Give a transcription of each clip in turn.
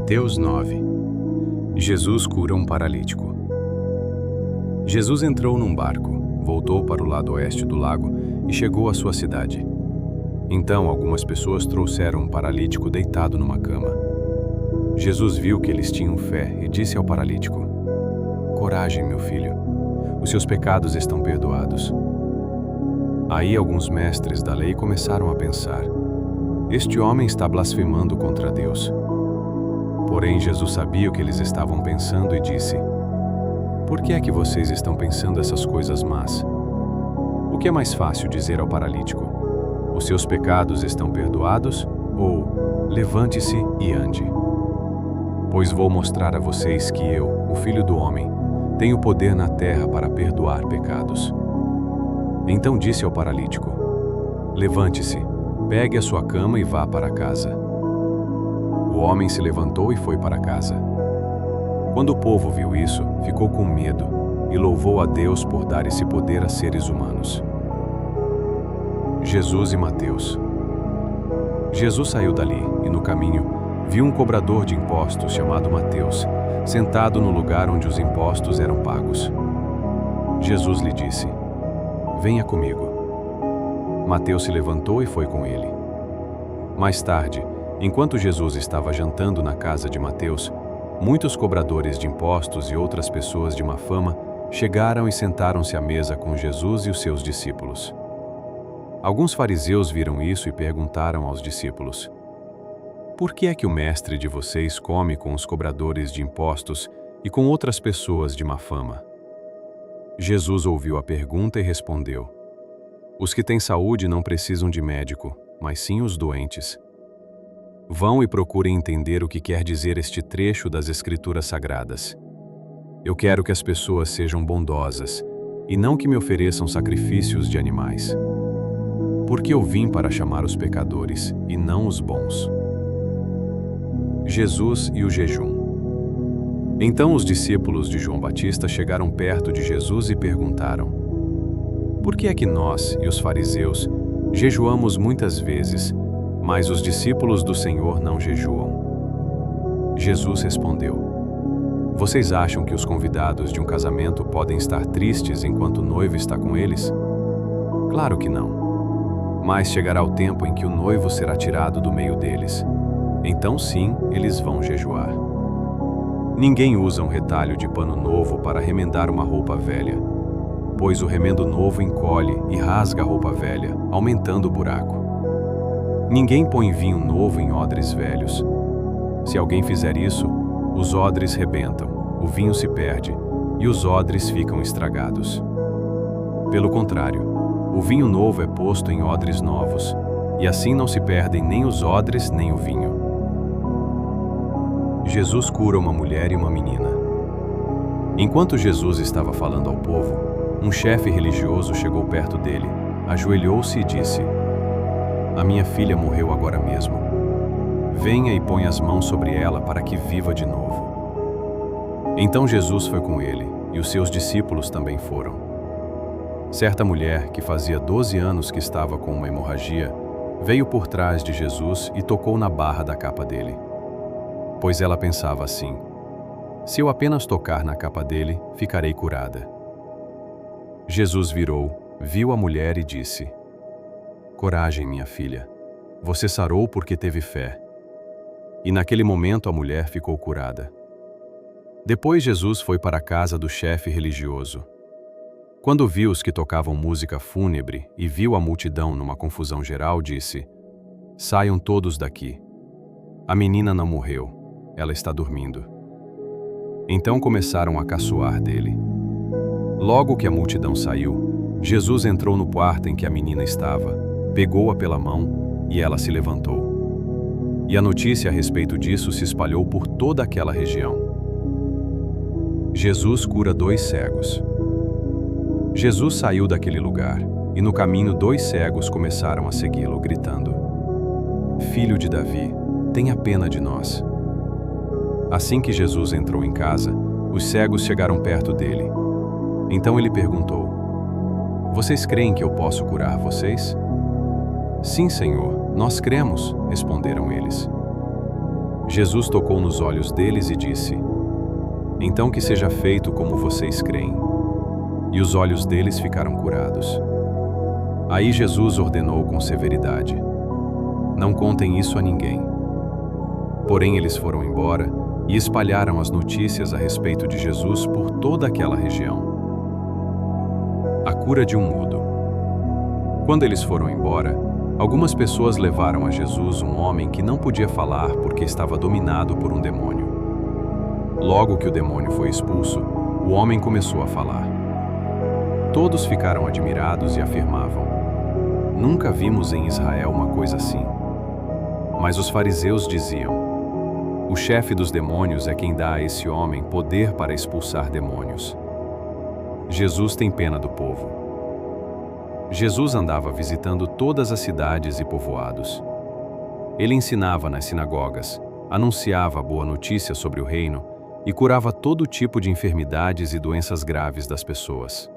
Mateus 9. Jesus cura um paralítico. Jesus entrou num barco, voltou para o lado oeste do lago e chegou à sua cidade. Então algumas pessoas trouxeram um paralítico deitado numa cama. Jesus viu que eles tinham fé e disse ao paralítico: "Coragem, meu filho, os seus pecados estão perdoados." Aí alguns mestres da lei começaram a pensar: "Este homem está blasfemando contra Deus." Porém, Jesus sabia o que eles estavam pensando e disse: "Por que é que vocês estão pensando essas coisas más? O que é mais fácil dizer ao paralítico: os seus pecados estão perdoados, ou levante-se e ande? Pois vou mostrar a vocês que eu, o Filho do Homem, tenho poder na terra para perdoar pecados." Então disse ao paralítico: "Levante-se, pegue a sua cama e vá para casa." O homem se levantou e foi para casa. Quando o povo viu isso, ficou com medo e louvou a Deus por dar esse poder a seres humanos. Jesus e Mateus. Jesus saiu dali e, no caminho, viu um cobrador de impostos chamado Mateus, sentado no lugar onde os impostos eram pagos. Jesus lhe disse: "Venha comigo." Mateus se levantou e foi com ele. Mais tarde, enquanto Jesus estava jantando na casa de Mateus, muitos cobradores de impostos e outras pessoas de má fama chegaram e sentaram-se à mesa com Jesus e os seus discípulos. Alguns fariseus viram isso e perguntaram aos discípulos: "Por que é que o mestre de vocês come com os cobradores de impostos e com outras pessoas de má fama?" Jesus ouviu a pergunta e respondeu: "Os que têm saúde não precisam de médico, mas sim os doentes. Vão e procurem entender o que quer dizer este trecho das Escrituras Sagradas. Eu quero que as pessoas sejam bondosas, e não que me ofereçam sacrifícios de animais. Porque eu vim para chamar os pecadores, e não os bons." Jesus e o jejum. Então os discípulos de João Batista chegaram perto de Jesus e perguntaram: "Por que é que nós e os fariseus jejuamos muitas vezes, mas os discípulos do Senhor não jejuam?" Jesus respondeu: "Vocês acham que os convidados de um casamento podem estar tristes enquanto o noivo está com eles? Claro que não. Mas chegará o tempo em que o noivo será tirado do meio deles. Então sim, eles vão jejuar. Ninguém usa um retalho de pano novo para remendar uma roupa velha, pois o remendo novo encolhe e rasga a roupa velha, aumentando o buraco. Ninguém põe vinho novo em odres velhos. Se alguém fizer isso, os odres rebentam, o vinho se perde e os odres ficam estragados. Pelo contrário, o vinho novo é posto em odres novos, e assim não se perdem nem os odres nem o vinho." Jesus cura uma mulher e uma menina. Enquanto Jesus estava falando ao povo, um chefe religioso chegou perto dele, ajoelhou-se e disse: "A minha filha morreu agora mesmo. Venha e ponha as mãos sobre ela para que viva de novo." Então Jesus foi com ele, e os seus discípulos também foram. Certa mulher, que fazia 12 anos que estava com uma hemorragia, veio por trás de Jesus e tocou na barra da capa dele. Pois ela pensava assim: "Se eu apenas tocar na capa dele, ficarei curada." Jesus virou, viu a mulher e disse: "Coragem, minha filha, você sarou porque teve fé." E naquele momento a mulher ficou curada. Depois Jesus foi para a casa do chefe religioso. Quando viu os que tocavam música fúnebre e viu a multidão numa confusão geral, disse: "Saiam todos daqui. A menina não morreu, ela está dormindo." Então começaram a caçoar dele. Logo que a multidão saiu, Jesus entrou no quarto em que a menina estava, pegou-a pela mão e ela se levantou. E a notícia a respeito disso se espalhou por toda aquela região. Jesus cura 2 cegos. Jesus saiu daquele lugar, e no caminho 2 cegos começaram a segui-lo, gritando: "Filho de Davi, tenha pena de nós." Assim que Jesus entrou em casa, os cegos chegaram perto dele. Então ele perguntou: "Vocês creem que eu posso curar vocês?" "Sim, Senhor, nós cremos", responderam eles. Jesus tocou nos olhos deles e disse: Então que seja feito como vocês creem. E os olhos deles ficaram curados. Aí Jesus ordenou com severidade: Não contem isso a ninguém. Porém eles foram embora e espalharam as notícias a respeito de Jesus por toda aquela região. A cura de um mudo. Quando eles foram embora, algumas pessoas levaram a Jesus um homem que não podia falar porque estava dominado por um demônio. Logo que o demônio foi expulso, o homem começou a falar. Todos ficaram admirados e afirmavam: Nunca vimos em Israel uma coisa assim. Mas os fariseus diziam: O chefe dos demônios é quem dá a esse homem poder para expulsar demônios. Jesus tem pena do povo. Jesus andava visitando todas as cidades e povoados. Ele ensinava nas sinagogas, anunciava a boa notícia sobre o reino e curava todo tipo de enfermidades e doenças graves das pessoas.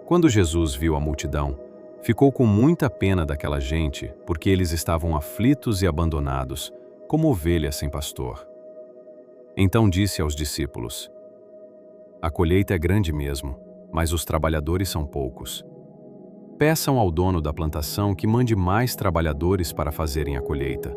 Quando Jesus viu a multidão, ficou com muita pena daquela gente, porque eles estavam aflitos e abandonados, como ovelhas sem pastor. Então disse aos discípulos: A colheita é grande mesmo, mas os trabalhadores são poucos. Peçam ao dono da plantação que mande mais trabalhadores para fazerem a colheita.